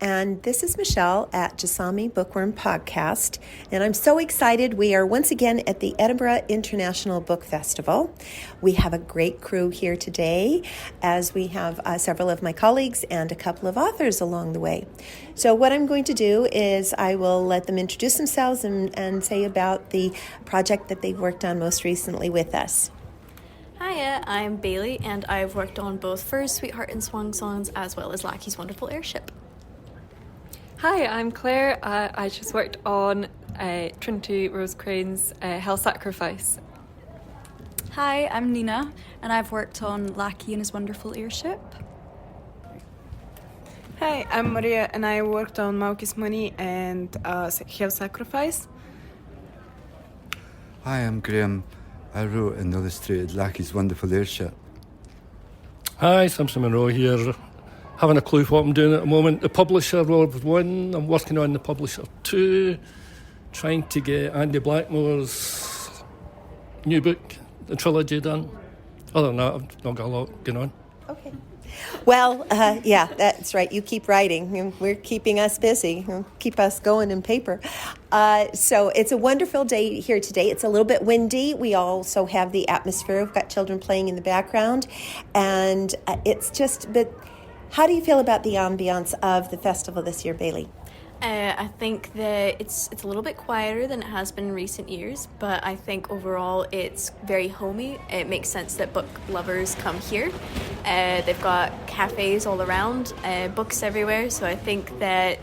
and this is Michèle at Jasami Bookworm Podcast, and I'm so excited. We are once again at the Edinburgh International Book Festival. We have a great crew here today, as we have several of my colleagues and a couple of authors along the way. So what I'm going to do is I will let them introduce themselves and say about the project that they've worked on most recently with us. Hiya, I'm Bailey, and I've worked on both Fur's Sweetheart and Swan Songs as well as Lackey's Wonderful Airship. Hi, I'm Claire. I just worked on Trinity Rose Crane's Hell Sacrifice. Hi, I'm Nina, and I've worked on Lackey and His Wonderful Airship. Hi, I'm Maria, and I worked on Mauki's Money and Hell Sacrifice. Hi, I'm Graham. I wrote and illustrated Lackey's Wonderful Airship. Hi, Simpson Monroe here. Having a clue what I'm doing at the moment. The publisher of 1, I'm working on the publisher 2, trying to get Andy Blackmore's new book, the trilogy, done. Other than that, I've not got a lot going on. Okay. Well, yeah, that's right. You keep writing. We're keeping us busy. Keep us going in paper. So it's a wonderful day here today. It's a little bit windy. We also have the atmosphere. We've got children playing in the background. And it's just, but how do you feel about the ambiance of the festival this year, Bailey? I think that it's a little bit quieter than it has been in recent years, but I think overall it's very homey. It makes sense that book lovers come here. They've got cafes all around, books everywhere, so I think that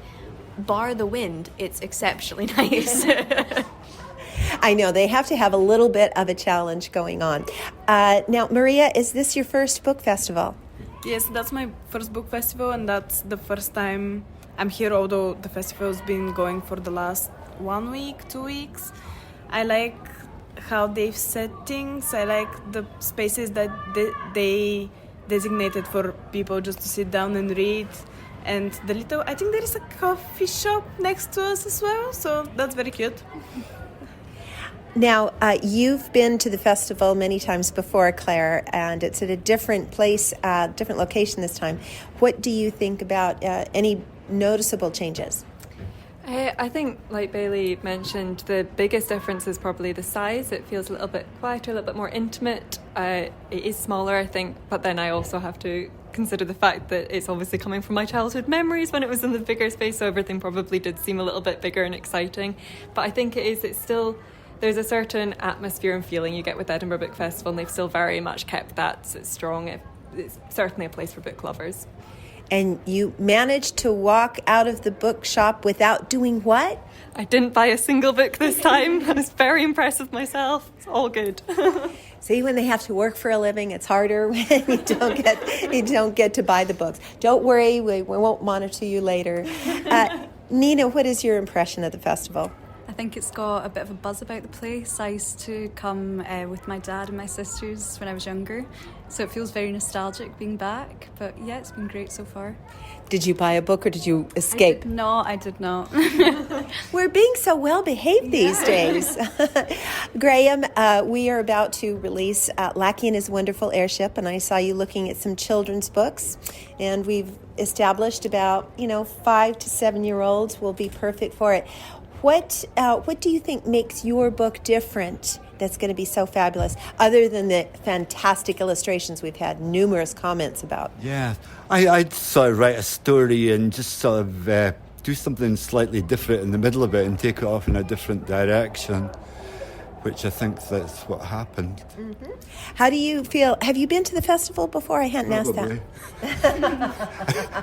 bar the wind, it's exceptionally nice. I know, they have to have a little bit of a challenge going on. Now, Maria, is this your first book festival? Yes, that's my first book festival, and that's the first time I'm here, although the festival's been going for the last 1 week, 2 weeks. I like how they've set things. I like the spaces that they designated for people just to sit down and read. And I think there is a coffee shop next to us as well, so that's very cute. Now, you've been to the festival many times before, Claire, and it's at a different place, different location this time. What do you think about any noticeable changes? I think, like Bailey mentioned, the biggest difference is probably the size. It feels a little bit quieter, a little bit more intimate. It is smaller, I think, but then I also have to consider the fact that it's obviously coming from my childhood memories when it was in the bigger space, so everything probably did seem a little bit bigger and exciting. But I think it's still, there's a certain atmosphere and feeling you get with Edinburgh Book Festival, and they've still very much kept that. So it's strong. It's certainly a place for book lovers. And you managed to walk out of the bookshop without doing what? I didn't buy a single book this time. I was very impressed with myself. It's all good. See, when they have to work for a living, it's harder when you don't get to buy the books. Don't worry, we won't monitor you later. Nina, what is your impression of the festival? I think it's got a bit of a buzz about the place. I used to come with my dad and my sisters when I was younger, so it feels very nostalgic being back. But yeah, it's been great so far. Did you buy a book or did you escape? I did not. We're being so well behaved these days. Graham, we are about to release Lackey and His Wonderful Airship, and I saw you looking at some children's books, and we've established about 5 to 7 year olds will be perfect for it. What do you think makes your book different that's going to be so fabulous, other than the fantastic illustrations we've had numerous comments about? Yeah, I'd sort of write a story and just sort of do something slightly different in the middle of it and take it off in a different direction, which I think that's what happened. Mm-hmm. How do you feel? Have you been to the festival before? I hadn't asked that.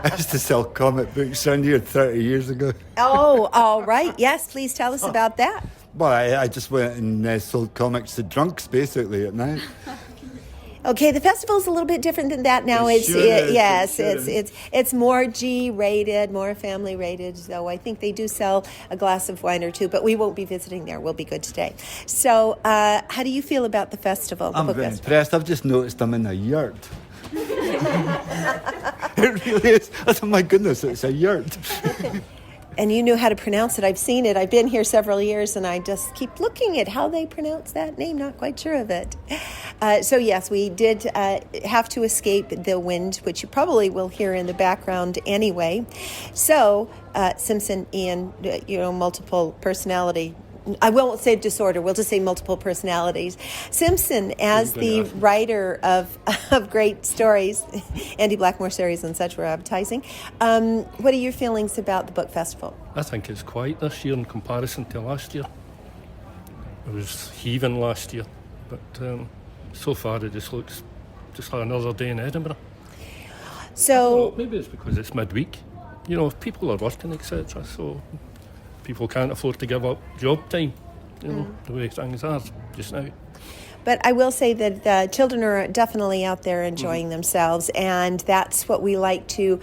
I used to sell comic books around here 30 years ago. Oh, all right. Yes, please tell us about that. Well, I just went and sold comics to drunks, basically, at night. Okay, the festival's a little bit different than that now. It's more G-rated, more family-rated, so I think they do sell a glass of wine or two, but we won't be visiting there. We'll be good today. So how do you feel about the festival? I'm very impressed. I've just noticed I'm in a yurt. It really is. I thought, my goodness, it's a yurt. And you knew how to pronounce it. I've seen it. I've been here several years, and I just keep looking at how they pronounce that name. Not quite sure of it. So yes, we did have to escape the wind, which you probably will hear in the background anyway. So Simpson, Ian, multiple personality. I won't say disorder. We'll just say multiple personalities. Simpson, as the writer of great stories, Andy Blackmore series and such, we're advertising. What are your feelings about the book festival? I think it's quiet this year in comparison to last year. It was heaving last year, but so far it just looks just like another day in Edinburgh. So maybe it's because it's midweek. If people are working, etc. So people can't afford to give up job time, the way things are just now. But I will say that children are definitely out there enjoying themselves, and that's what we like to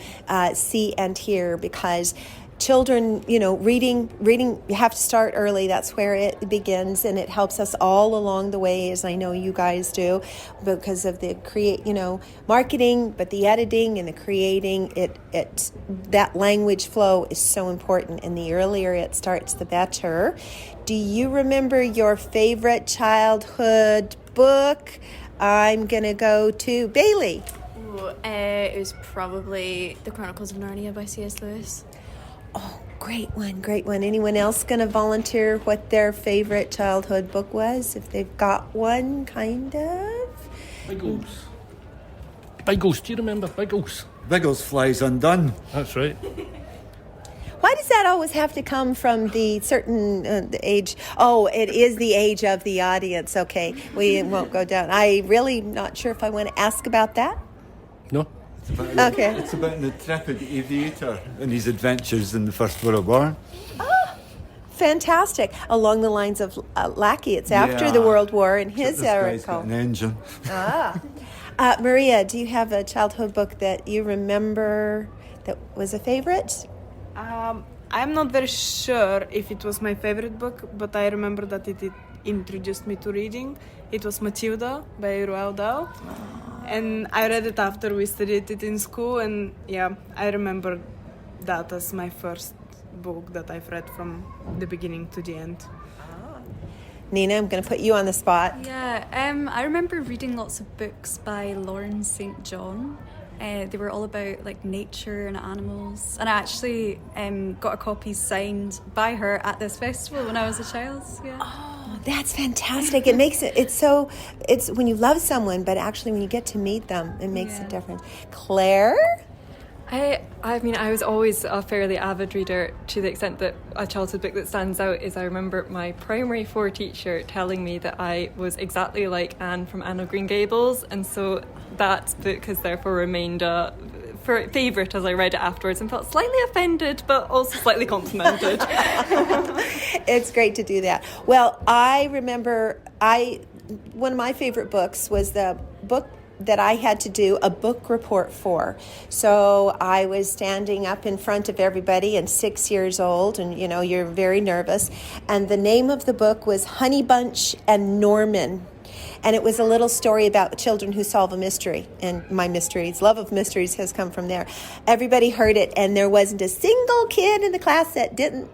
see and hear, because children, reading, you have to start early. That's where it begins, and it helps us all along the way, as I know you guys do, because of the marketing, but the editing and the creating, that language flow is so important, and the earlier it starts, the better. Do you remember your favorite childhood book? I'm going to go to Bailey. Ooh, it was probably The Chronicles of Narnia by C.S. Lewis. Oh, great one. Anyone else going to volunteer what their favorite childhood book was, if they've got one, kind of? Biggles, do you remember Biggles? Biggles Flies Undone. That's right. Why does that always have to come from the certain the age? Oh, it is the age of the audience. Okay, we won't go down. I really not sure if I want to ask about that. No? It's about an intrepid aviator and his adventures in the First World War. Fantastic. Along the lines of Lackey, it's after the World War, and his guy's got an engine. Maria, do you have a childhood book that you remember that was a favorite? I'm not very sure if it was my favorite book, but I remember that it introduced me to reading. It was Matilda by Roald Dahl. And I read it after we studied it in school, and I remember that as my first book that I've read from the beginning to the end. Nina, I'm going to put you on the spot. Yeah, I remember reading lots of books by Lauren St. John. They were all about nature and animals, and I actually got a copy signed by her at this festival when I was a child. Yeah. Oh, that's fantastic! It's when you love someone, but actually when you get to meet them, it makes a difference. Claire? I mean, I was always a fairly avid reader, to the extent that a childhood book that stands out is I remember my primary 4 teacher telling me that I was exactly like Anne from Anne of Green Gables, and so that book has therefore remained a favourite as I read it afterwards, and felt slightly offended but also slightly complimented. It's great to do that. Well, I remember one of my favourite books was the book that I had to do a book report for. So I was standing up in front of everybody and 6 years old, and you're very nervous. And the name of the book was Honey Bunch and Norman. And it was a little story about children who solve a mystery. And my love of mysteries has come from there. Everybody heard it, and there wasn't a single kid in the class that didn't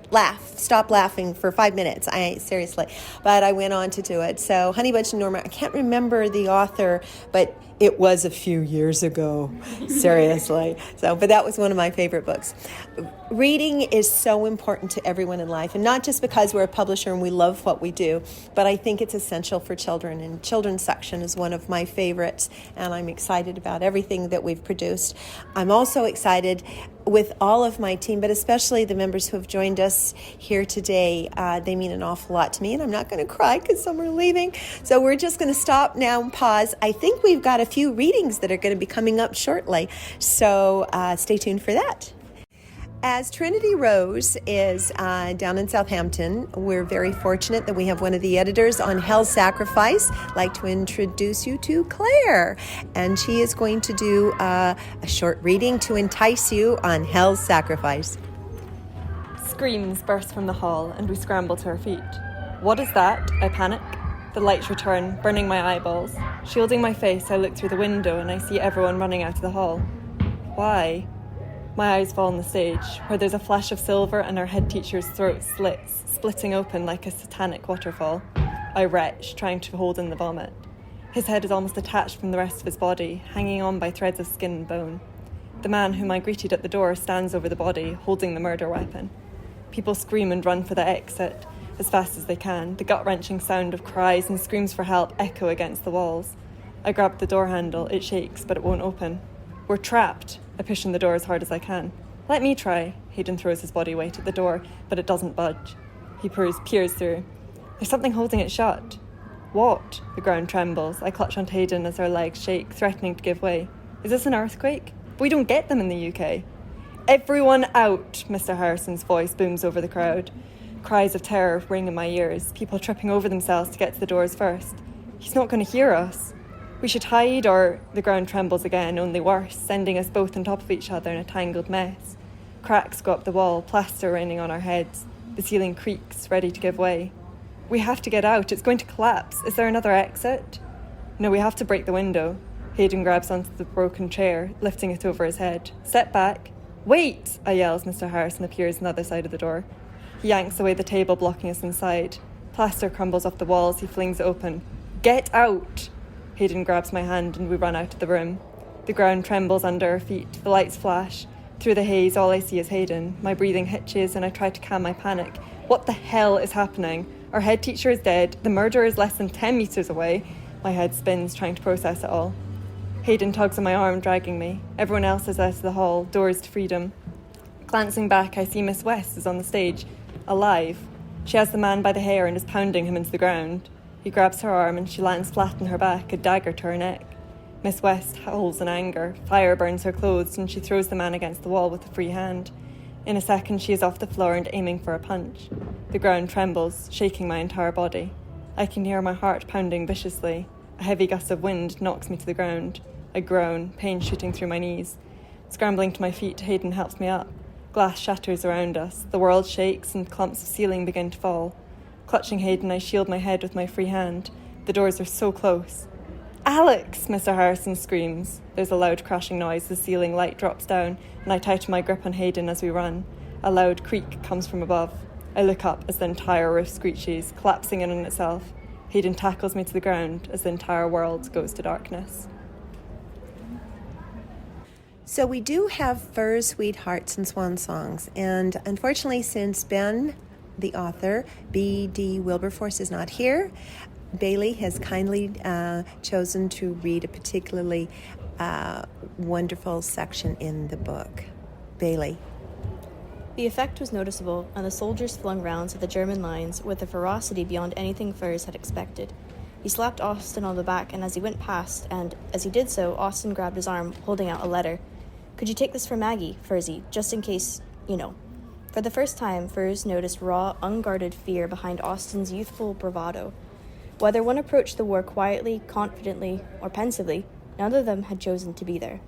stop laughing for 5 minutes. Seriously. But I went on to do it. So Honey Bunch and Norman, I can't remember the author, but it was a few years ago. Seriously. But that was one of my favorite books. Reading is so important to everyone in life, and not just because we're a publisher and we love what we do, but I think it's essential for children, and children's section is one of my favorites, and I'm excited about everything that we've produced. I'm also excited with all of my team, but especially the members who have joined us here today. They mean an awful lot to me, and I'm not going to cry because some are leaving. So we're just going to stop now and pause. I think we've got a few readings that are going to be coming up shortly, so stay tuned for that. As Trinity Rose is down in Southampton, we're very fortunate that we have one of the editors on Hell's Sacrifice. I'd like to introduce you to Claire, and she is going to do a short reading to entice you on Hell's Sacrifice. Screams burst from the hall, and we scramble to our feet. What is that? I panic. The lights return, burning my eyeballs. Shielding my face, I look through the window, and I see everyone running out of the hall. Why? My eyes fall on the stage, where there's a flash of silver and our head teacher's throat slits, splitting open like a satanic waterfall. I retch, trying to hold in the vomit. His head is almost detached from the rest of his body, hanging on by threads of skin and bone. The man whom I greeted at the door stands over the body, holding the murder weapon. People scream and run for the exit as fast as they can. The gut-wrenching sound of cries and screams for help echo against the walls. I grab the door handle. It shakes, but it won't open. We're trapped. I push on the door as hard as I can. Let me try. Hayden throws his body weight at the door, but it doesn't budge. He peers through. There's something holding it shut. What? The ground trembles. I clutch onto Hayden as our legs shake, threatening to give way. Is this an earthquake? We don't get them in the UK. Everyone out, Mr. Harrison's voice booms over the crowd. Cries of terror ring in my ears, people tripping over themselves to get to the doors first. He's not going to hear us. We should hide, or the ground trembles again, only worse, sending us both on top of each other in a tangled mess. Cracks go up the wall, plaster raining on our heads. The ceiling creaks, ready to give way. We have to get out. It's going to collapse. Is there another exit? No, we have to break the window. Hayden grabs onto the broken chair, lifting it over his head. Step back. Wait, I yell as Mr. Harrison appears on the other side of the door. He yanks away the table blocking us inside. Plaster crumbles off the walls. He flings it open. Get out! Hayden grabs my hand and we run out of the room. The ground trembles under our feet. The lights flash. Through the haze, all I see is Hayden. My breathing hitches and I try to calm my panic. What the hell is happening? Our head teacher is dead. The murderer is less than 10 metres away. My head spins, trying to process it all. Hayden tugs on my arm, dragging me. Everyone else is out of the hall, doors to freedom. Glancing back, I see Miss West is on the stage, alive. She has the man by the hair and is pounding him into the ground. He grabs her arm and she lands flat on her back, a dagger to her neck. Miss West howls in anger. Fire burns her clothes and she throws the man against the wall with a free hand. In a second, she is off the floor and aiming for a punch. The ground trembles, shaking my entire body. I can hear my heart pounding viciously. A heavy gust of wind knocks me to the ground. I groan, pain shooting through my knees. Scrambling to my feet, Hayden helps me up. Glass shatters around us. The world shakes and clumps of ceiling begin to fall. Clutching Hayden, I shield my head with my free hand. The doors are so close. Alex! Mr. Harrison screams. There's a loud crashing noise. The ceiling light drops down, and I tighten my grip on Hayden as we run. A loud creak comes from above. I look up as the entire roof screeches, collapsing in on itself. Hayden tackles me to the ground as the entire world goes to darkness. So we do have Furs, Sweethearts, and Swan Songs, and unfortunately, since Ben, the author, B.D. Wilberforce, is not here, Bailey has kindly chosen to read a particularly wonderful section in the book. Bailey. The effect was noticeable, and the soldiers flung rounds at the German lines with a ferocity beyond anything Furs had expected. He slapped Austin on the back, and as he went past, and as he did so, Austin grabbed his arm, holding out a letter. "Could you take this for Maggie, Fursy, just in case, you know." For the first time, Furs noticed raw, unguarded fear behind Austin's youthful bravado. Whether one approached the war quietly, confidently, or pensively, none of them had chosen to be there.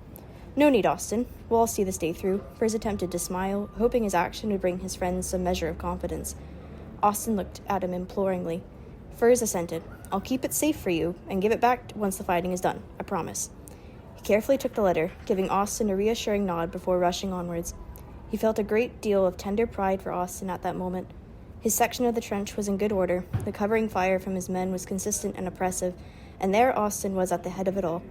"No need, Austin. We'll all see this day through." Furs attempted to smile, hoping his action would bring his friends some measure of confidence. Austin looked at him imploringly. Furs assented. "I'll keep it safe for you, and give it back once the fighting is done. I promise." He carefully took the letter, giving Austin a reassuring nod before rushing onwards. He felt a great deal of tender pride for Austin at that moment. His section of the trench was in good order, the covering fire from his men was consistent and oppressive, and there Austin was at the head of it all.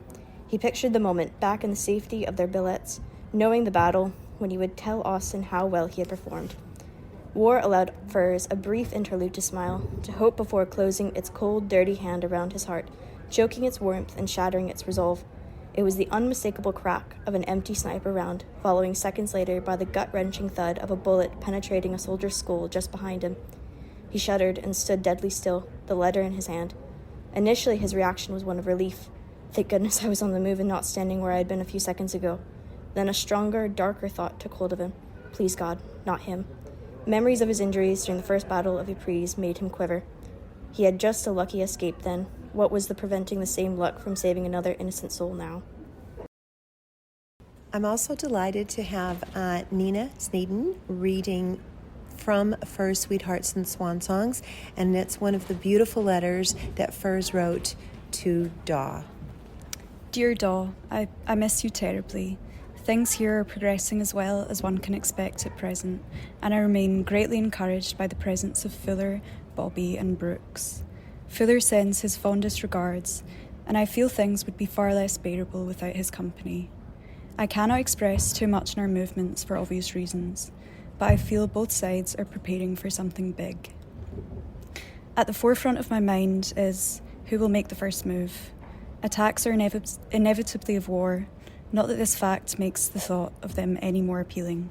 He pictured the moment, back in the safety of their billets, knowing the battle, when he would tell Austin how well he had performed. War allowed Furs a brief interlude to smile, to hope before closing its cold, dirty hand around his heart, choking its warmth and shattering its resolve. It was the unmistakable crack of an empty sniper round, following seconds later by the gut-wrenching thud of a bullet penetrating a soldier's skull just behind him. He shuddered and stood deadly still, the letter in his hand. Initially, his reaction was one of relief. Thank goodness I was on the move and not standing where I had been a few seconds ago. Then a stronger, darker thought took hold of him. Please God, not him. Memories of his injuries during the first battle of Ypres made him quiver. He had just a lucky escape then. What was the preventing the same luck from saving another innocent soul now? I'm also delighted to have Nina Sneeden reading from Furs, Sweethearts, and Swan Songs, and it's one of the beautiful letters that Furs wrote to Daw. Dear Daw, I miss you terribly. Things here are progressing as well as one can expect at present, and I remain greatly encouraged by the presence of Fuller, Bobby and Brooks. Fuller sends his fondest regards, and I feel things would be far less bearable without his company. I cannot express too much in our movements for obvious reasons, but I feel both sides are preparing for something big. At the forefront of my mind is who will make the first move. Attacks are inevitably of war, not that this fact makes the thought of them any more appealing.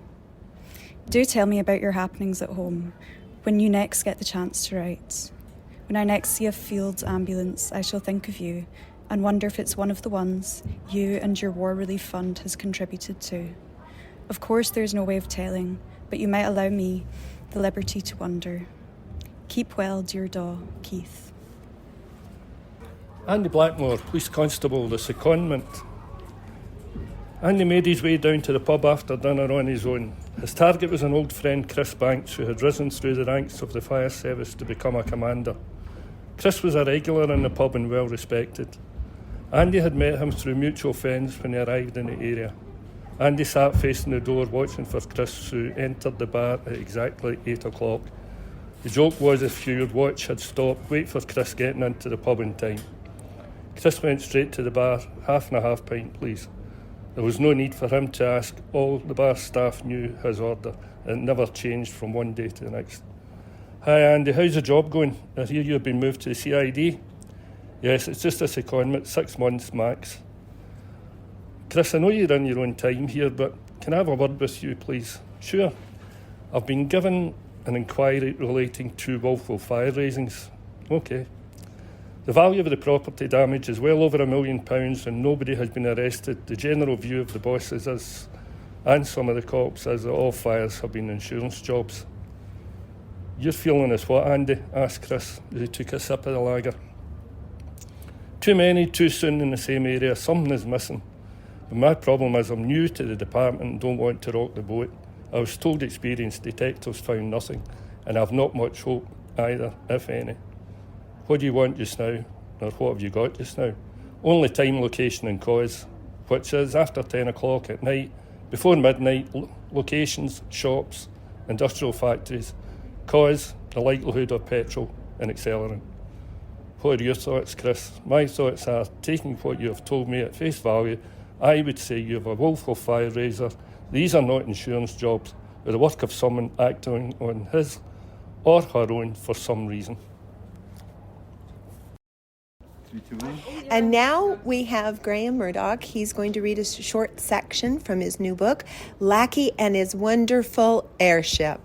Do tell me about your happenings at home, when you next get the chance to write. When I next see a field ambulance, I shall think of you and wonder if it's one of the ones you and your War Relief Fund has contributed to. Of course, there's no way of telling, but you might allow me the liberty to wonder. Keep well, dear Daw, Keith. Andy Blackmore, Police Constable, the secondment. Andy made his way down to the pub after dinner on his own. His target was an old friend, Chris Banks, who had risen through the ranks of the fire service to become a commander. Chris was a regular in the pub and well respected. Andy had met him through mutual friends when he arrived in the area. Andy sat facing the door watching for Chris, who entered the bar at exactly 8 o'clock. The joke was, if your watch had stopped, wait for Chris getting into the pub in time. Chris went straight to the bar. 1/2 pint, please. There was no need for him to ask. All the bar staff knew his order. It never changed from one day to the next. Hi Andy, how's the job going? I hear you've been moved to the CID. Yes, it's just a secondment, 6 months max. Chris, I know you're in your own time here, but can I have a word with you, please? Sure. I've been given an inquiry relating to willful fire raisings. OK. The value of the property damage is well over £1 million and nobody has been arrested. The general view of the bosses is, and some of the cops is that all fires have been insurance jobs. Your feeling is what, Andy? Asked Chris as he took a sip of the lager. Too many, too soon in the same area. Something is missing. But my problem is I'm new to the department and don't want to rock the boat. I was told experienced detectives found nothing, and I've not much hope either, if any. What do you want just now? Or what have you got just now? Only time, location and cause, which is after 10 o'clock at night, before midnight, locations, shops, industrial factories. Cause, the likelihood of petrol and accelerant. What are your thoughts, Chris? My thoughts are, taking what you have told me at face value, I would say you have a willful fire raiser. These are not insurance jobs, but the work of someone acting on his or her own for some reason. And now we have Graham Murdoch. He's going to read a short section from his new book, Lackey and His Wonderful Airship.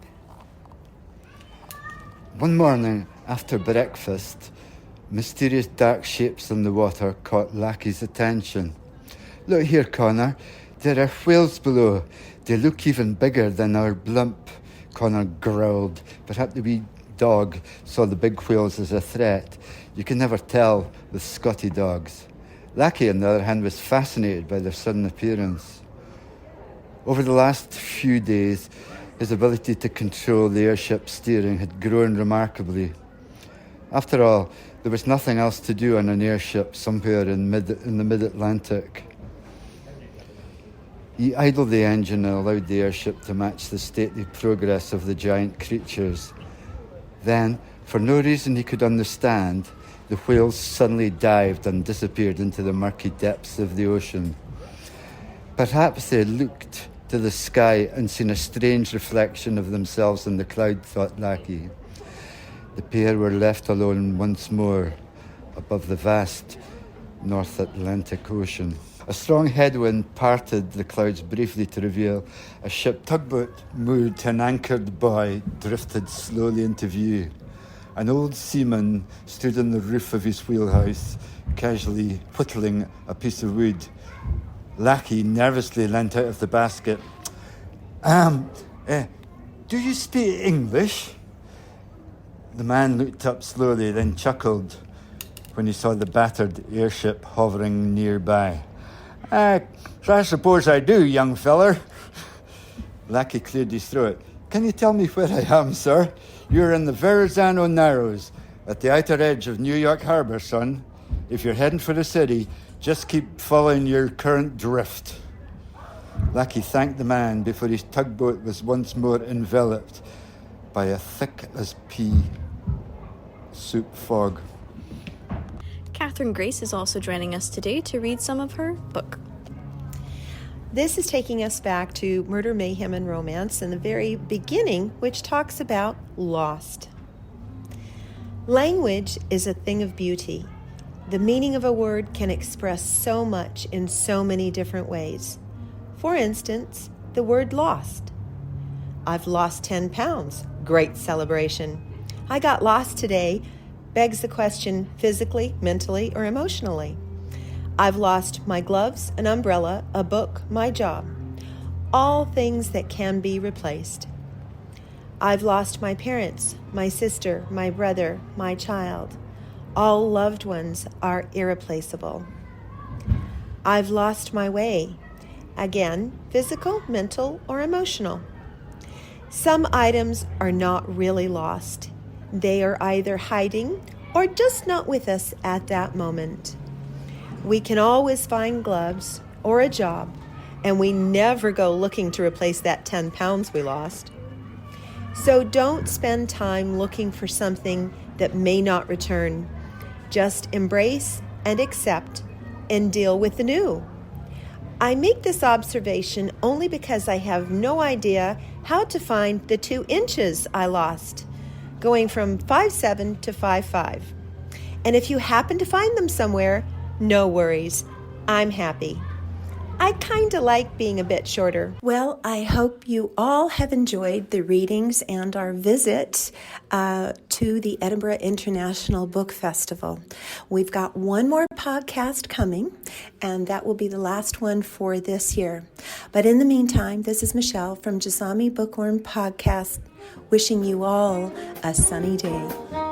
One morning after breakfast, mysterious dark shapes on the water caught Lackey's attention. Look here, Connor. There are whales below. They look even bigger than our blimp, Connor growled. Perhaps the wee dog saw the big whales as a threat. You can never tell with Scotty dogs. Lackey, on the other hand, was fascinated by their sudden appearance. Over the last few days, his ability to control the airship's steering had grown remarkably. After all, there was nothing else to do on an airship somewhere in the mid-Atlantic. He idled the engine and allowed the airship to match the stately progress of the giant creatures. Then, for no reason he could understand, the whales suddenly dived and disappeared into the murky depths of the ocean. Perhaps they looked to the sky and seen a strange reflection of themselves in the cloud, thought Lackey. The pair were left alone once more above the vast North Atlantic Ocean. A strong headwind parted the clouds briefly to reveal a ship tugboat moored to an anchored buoy drifted slowly into view. An old seaman stood on the roof of his wheelhouse, casually whittling a piece of wood. Lackey nervously leant out of the basket. Do you speak English? The man looked up slowly, then chuckled when he saw the battered airship hovering nearby. I suppose I do, young feller. Lackey cleared his throat. Can you tell me where I am, sir? You're in the Verrazano Narrows, at the outer edge of New York Harbor, son. If you're heading for the city, just keep following your current drift. Lackey thanked the man before his tugboat was once more enveloped by a thick as pea soup fog. Catherine Grace is also joining us today to read some of her book. This is taking us back to Murder, Mayhem, and Romance in the very beginning, which talks about lost. Language is a thing of beauty. The meaning of a word can express so much in so many different ways. For instance, the word lost. I've lost 10 pounds. Great celebration. I got lost today begs the question physically, mentally, or emotionally. I've lost my gloves, an umbrella, a book, my job. All things that can be replaced. I've lost my parents, my sister, my brother, my child. All loved ones are irreplaceable. I've lost my way. Again, physical, mental, or emotional. Some items are not really lost. They are either hiding or just not with us at that moment. We can always find gloves or a job, and we never go looking to replace that 10 pounds we lost. So don't spend time looking for something that may not return. Just embrace and accept and deal with the new. I make this observation only because I have no idea how to find the 2 inches I lost, going from 5'7" to 5'5". And if you happen to find them somewhere, no worries. I'm happy. I kind of like being a bit shorter. Well, I hope you all have enjoyed the readings and our visit to the Edinburgh International Book Festival. We've got one more podcast coming, and that will be the last one for this year. But in the meantime, this is Michèle from Jasami Bookworm Podcast, wishing you all a sunny day.